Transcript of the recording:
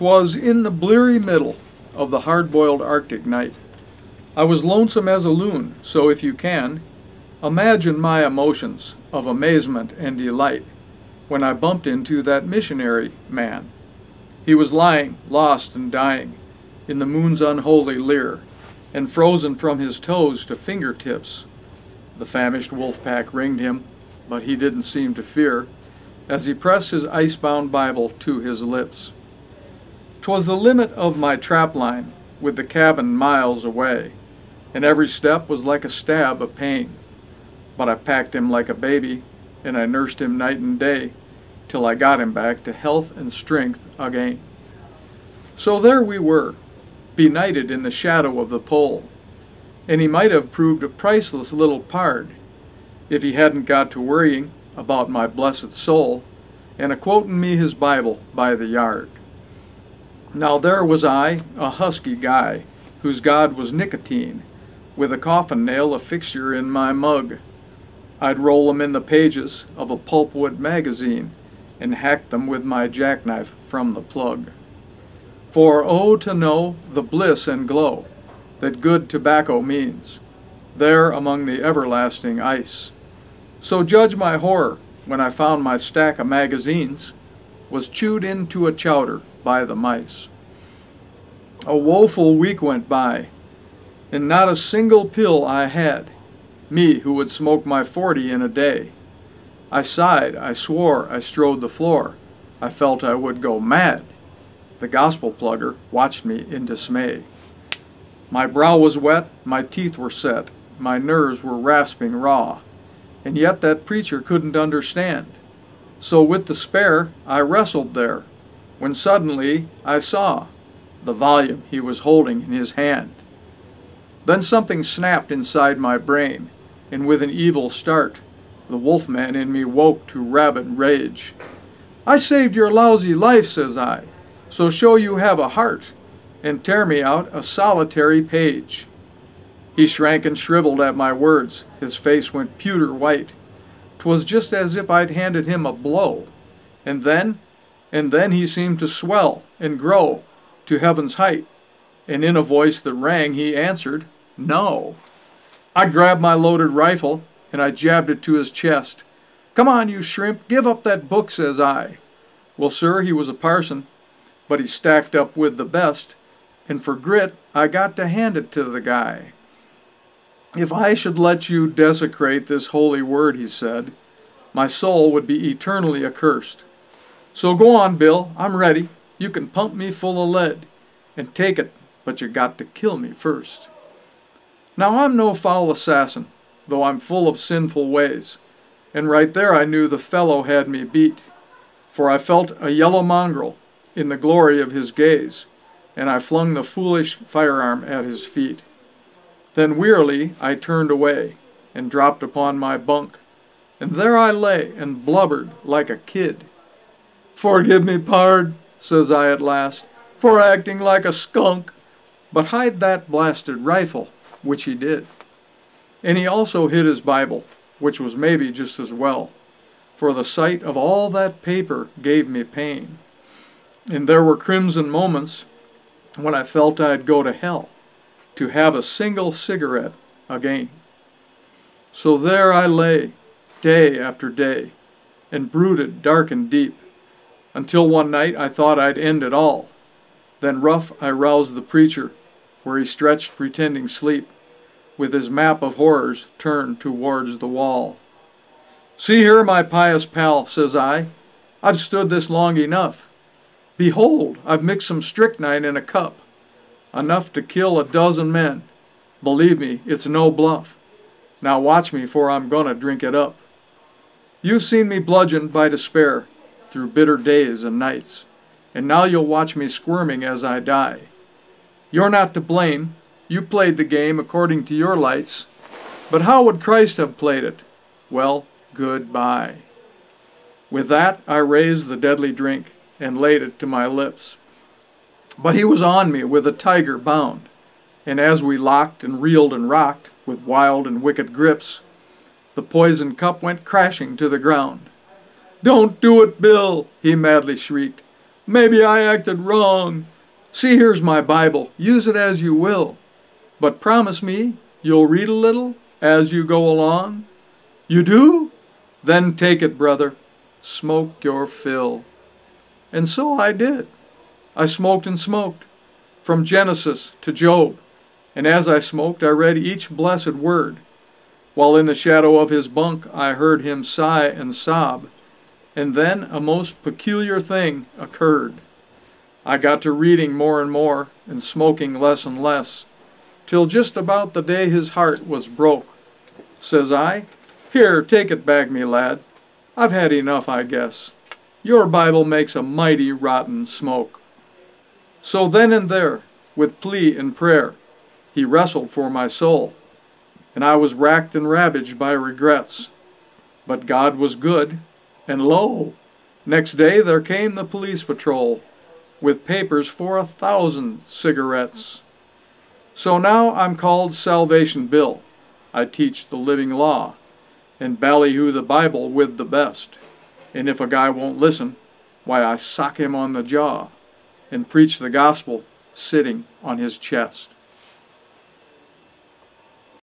'Twas in the bleary middle of the hard-boiled Arctic night. I was lonesome as a loon, so if you can, imagine my emotions of amazement and delight when I bumped into that missionary man. He was lying, lost and dying, in the moon's unholy leer, and frozen from his toes to fingertips. The famished wolf pack ringed him, but he didn't seem to fear, as he pressed his ice-bound Bible to his lips. 'Twas the limit of my trapline, with the cabin miles away, and every step was like a stab of pain. But I packed him like a baby, and I nursed him night and day, till I got him back to health and strength again. So there we were, benighted in the shadow of the pole, and he might have proved a priceless little pard, if he hadn't got to worrying about my blessed soul, and a-quoting me his Bible by the yard. Now there was I, a husky guy, whose God was nicotine, with a coffin nail a fixture in my mug. I'd roll them in the pages of a pulpwood magazine, and hack them with my jackknife from the plug. For oh, to know the bliss and glow that good tobacco means, there among the everlasting ice. So judge my horror when I found my stack of magazines was chewed into a chowder by the mice. A woeful week went by, and not a single pill I had, me who would smoke my 40 in a day. I sighed, I swore, I strode the floor, I felt I would go mad. The gospel plugger watched me in dismay. My brow was wet, my teeth were set, my nerves were rasping raw, and yet that preacher couldn't understand. So with despair I wrestled there, when suddenly I saw the volume he was holding in his hand. Then something snapped inside my brain, and with an evil start, the wolfman in me woke to rabid rage. "I saved your lousy life," says I, "so show you have a heart, and tear me out a solitary page." He shrank and shriveled at my words, his face went pewter white. 'Twas just as if I'd handed him a blow, and then he seemed to swell and grow to heaven's height, and in a voice that rang he answered, "No." I grabbed my loaded rifle, and I jabbed it to his chest. "Come on, you shrimp, give up that book," says I. Well, sir, he was a parson, but he stacked up with the best, and for grit I got to hand it to the guy. "If I should let you desecrate this holy word," he said, "my soul would be eternally accursed. So go on, Bill, I'm ready. You can pump me full of lead, and take it, but you got to kill me first." Now I'm no foul assassin, though I'm full of sinful ways, and right there I knew the fellow had me beat, for I felt a yellow mongrel in the glory of his gaze, and I flung the foolish firearm at his feet. Then wearily I turned away, and dropped upon my bunk, and there I lay and blubbered like a kid. "Forgive me, pard," says I at last, "for acting like a skunk, but hide that blasted rifle," which he did. And he also hid his Bible, which was maybe just as well, for the sight of all that paper gave me pain. And there were crimson moments when I felt I'd go to hell to have a single cigarette again. So there I lay, day after day, and brooded dark and deep, until one night I thought I'd end it all. Then rough I roused the preacher, where he stretched pretending sleep, with his map of horrors turned towards the wall. "See here, my pious pal," says I, "I've stood this long enough. Behold, I've mixed some strychnine in a cup, enough to kill a dozen men. Believe me, it's no bluff. Now watch me, for I'm gonna drink it up. You've seen me bludgeoned by despair through bitter days and nights, and now you'll watch me squirming as I die. You're not to blame. You played the game according to your lights, but how would Christ have played it? Well, goodbye." With that I raised the deadly drink and laid it to my lips. But he was on me with a tiger bound, and as we locked and reeled and rocked with wild and wicked grips, the poisoned cup went crashing to the ground. "Don't do it, Bill," he madly shrieked. Maybe I acted wrong. See, here's my Bible. Use it as you will. But promise me you'll read a little as you go along. You do? Then take it, brother. Smoke your fill. And so I did. I smoked and smoked, from Genesis to Job. And as I smoked, I read each blessed word, while in the shadow of his bunk I heard him sigh and sob. And then a most peculiar thing occurred. I got to reading more and more, and smoking less and less, till just about the day his heart was broke. Says I, "Here, take it back, me lad. I've had enough, I guess. Your Bible makes a mighty rotten smoke." So then and there, with plea and prayer, he wrestled for my soul, and I was racked and ravaged by regrets. But God was good, and lo, next day there came the police patrol, with papers for 1,000 cigarettes. So now I'm called Salvation Bill. I teach the living law, and ballyhoo the Bible with the best. And if a guy won't listen, why I sock him on the jaw, and preach the gospel sitting on his chest.